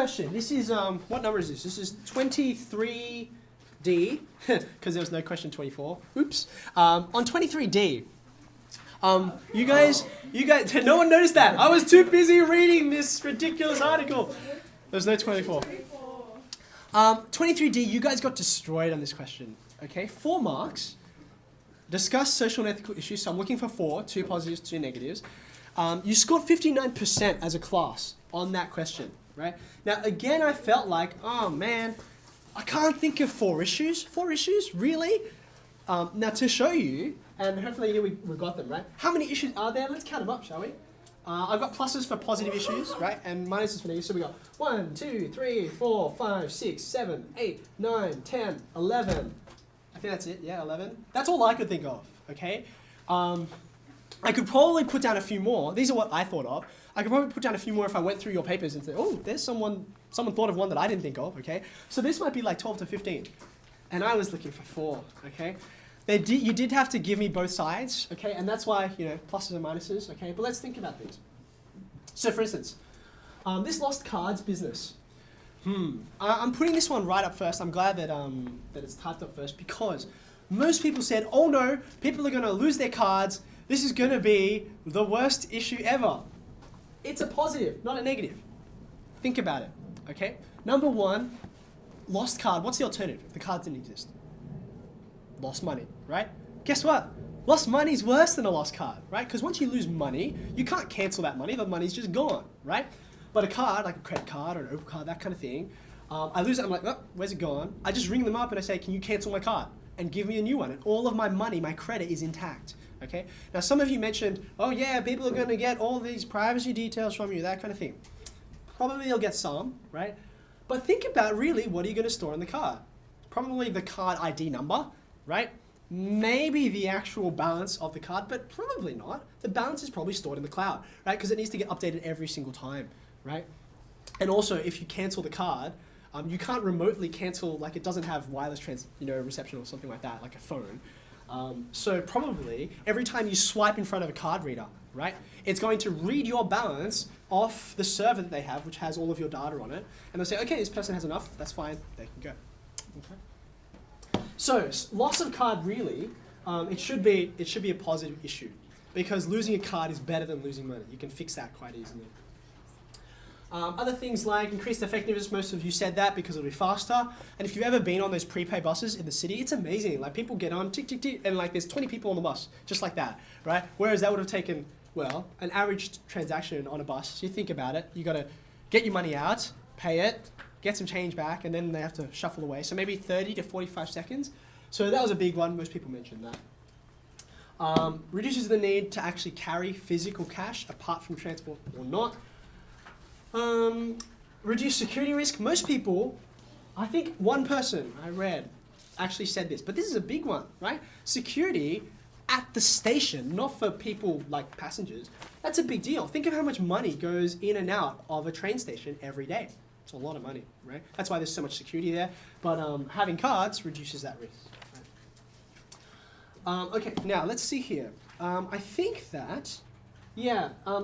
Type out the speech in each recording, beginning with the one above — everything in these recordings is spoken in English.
Question. This is, what number is this? This is 23D, because there was no question 24. Oops. On 23D, you guys, no one noticed that. I was too busy reading this ridiculous article. There's no 24. 23D, you guys got destroyed on this question. Okay, 4 marks. Discuss social and ethical issues. So I'm looking for 4, 2 positives, 2 negatives. You scored 59% as a class on that question, right? Now, again, I felt like, oh man, I can't think of 4 issues. 4 issues? Really? Now, to show you, and hopefully here we got them, right? How many issues are there? Let's count them up, shall we? I've got pluses for positive issues, right? And minuses for negatives. So we got 1, 2, 3, 4, 5, 6, 7, 8, 9, 10, 11. I think that's it, yeah, 11. That's all I could think of, okay? I could probably put down a few more. These are what I thought of. I could probably put down a few more if I went through your papers and said, oh, there's someone thought of one that I didn't think of, okay? So this might be like 12 to 15. And I was looking for 4, okay? You did have to give me both sides, okay? And that's why, pluses and minuses, okay? But let's think about things. So for instance, this lost cards business. I'm putting this one right up first. I'm glad that, that it's typed up first because most people said, oh no, people are gonna lose their cards. This is gonna be the worst issue ever. It's a positive, not a negative. Think about it, okay? Number 1, lost card. What's the alternative if the card didn't exist? Lost money, right? Guess what? Lost money is worse than a lost card, right? Because once you lose money, you can't cancel that money. The money's just gone, right? But a card, like a credit card or an Opal card, that kind of thing, I lose it, I'm like, oh, where's it gone? I just ring them up and I say, can you cancel my card and give me a new one? And all of my money, my credit is intact, okay? Now, some of you mentioned, oh yeah, people are gonna get all these privacy details from you, that kind of thing. Probably you'll get some, right? But think about really, what are you gonna store in the card? Probably the card ID number, right? Maybe the actual balance of the card, but probably not. The balance is probably stored in the cloud, right? Because it needs to get updated every single time, right? And also, if you cancel the card, you can't remotely cancel, like it doesn't have wireless reception or something like that, like a phone. So probably every time you swipe in front of a card reader, right, it's going to read your balance off the server that they have, which has all of your data on it, and they'll say, okay, this person has enough, that's fine, they can go. Okay. So loss of card really, it should be a positive issue because losing a card is better than losing money. You can fix that quite easily. Other things like increased effectiveness, most of you said that because it'll be faster. And if you've ever been on those prepaid buses in the city, it's amazing. Like people get on, tick, tick, tick, and like there's 20 people on the bus, just like that, right? Whereas that would have taken, well, an average transaction on a bus. So you think about it, you got to get your money out, pay it, get some change back, and then they have to shuffle away. So maybe 30 to 45 seconds. So that was a big one. Most people mentioned that. Reduces the need to actually carry physical cash apart from transport or not. Reduce security risk. Most people, I think one person I read actually said this, but this is a big one, right? Security at the station, not for people like passengers. That's a big deal. Think of how much money goes in and out of a train station every day. It's a lot of money, right? That's why there's so much security there. But having cards reduces that risk. Right? Okay, now let's see here. I think that,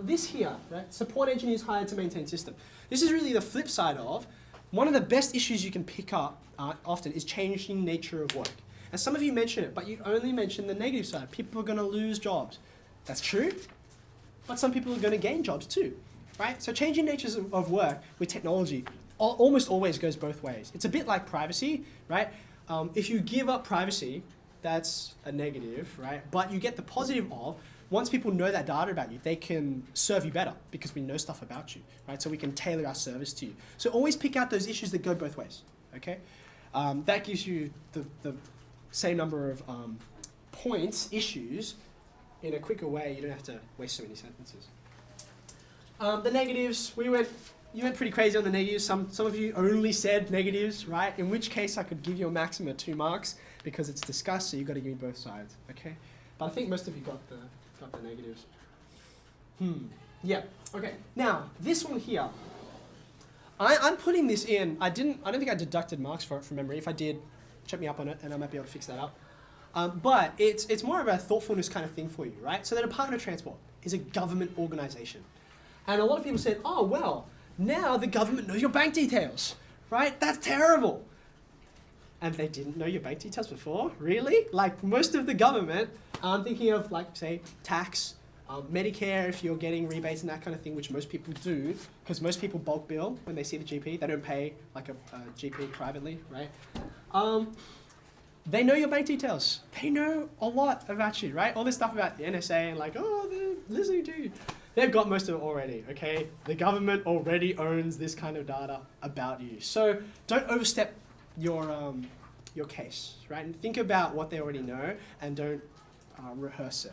this here, right? Support engineers hired to maintain system. This is really the flip side of one of the best issues you can pick up often is changing nature of work. And some of you mention it, but you only mention the negative side. People are going to lose jobs. That's true, but some people are going to gain jobs too, right? So changing natures of work with technology almost always goes both ways. It's a bit like privacy, right? If you give up privacy, that's a negative, right? But you get the positive of, once people know that data about you, they can serve you better because we know stuff about you, right? So we can tailor our service to you. So always pick out those issues that go both ways, okay? That gives you the same number of points, issues, in a quicker way. You don't have to waste so many sentences. The negatives, you went pretty crazy on the negatives. Some of you only said negatives, right? In which case I could give you a maximum of 2 marks because it's discussed, so you've got to give me both sides, okay? But I think most of you got the negatives. Yeah, okay. Now, this one here, I'm putting this in, I don't think I deducted marks for it from memory. If I did, check me up on it and I might be able to fix that up. But it's more of a thoughtfulness kind of thing for you, right? So the Department of Transport is a government organization. And a lot of people said, oh, well, Now the government knows your bank details, right? That's terrible. And they didn't know your bank details before? Really? Like most of the government, I'm thinking of like, say, tax, Medicare if you're getting rebates and that kind of thing, which most people do, because most people bulk bill when they see the GP. They don't pay like a GP privately, right? They know your bank details. They know a lot about you, right? All this stuff about the NSA and like, oh, they're listening to you. They've got most of it already, okay? The government already owns this kind of data about you. So don't overstep your case, right? And think about what they already know and don't rehearse it.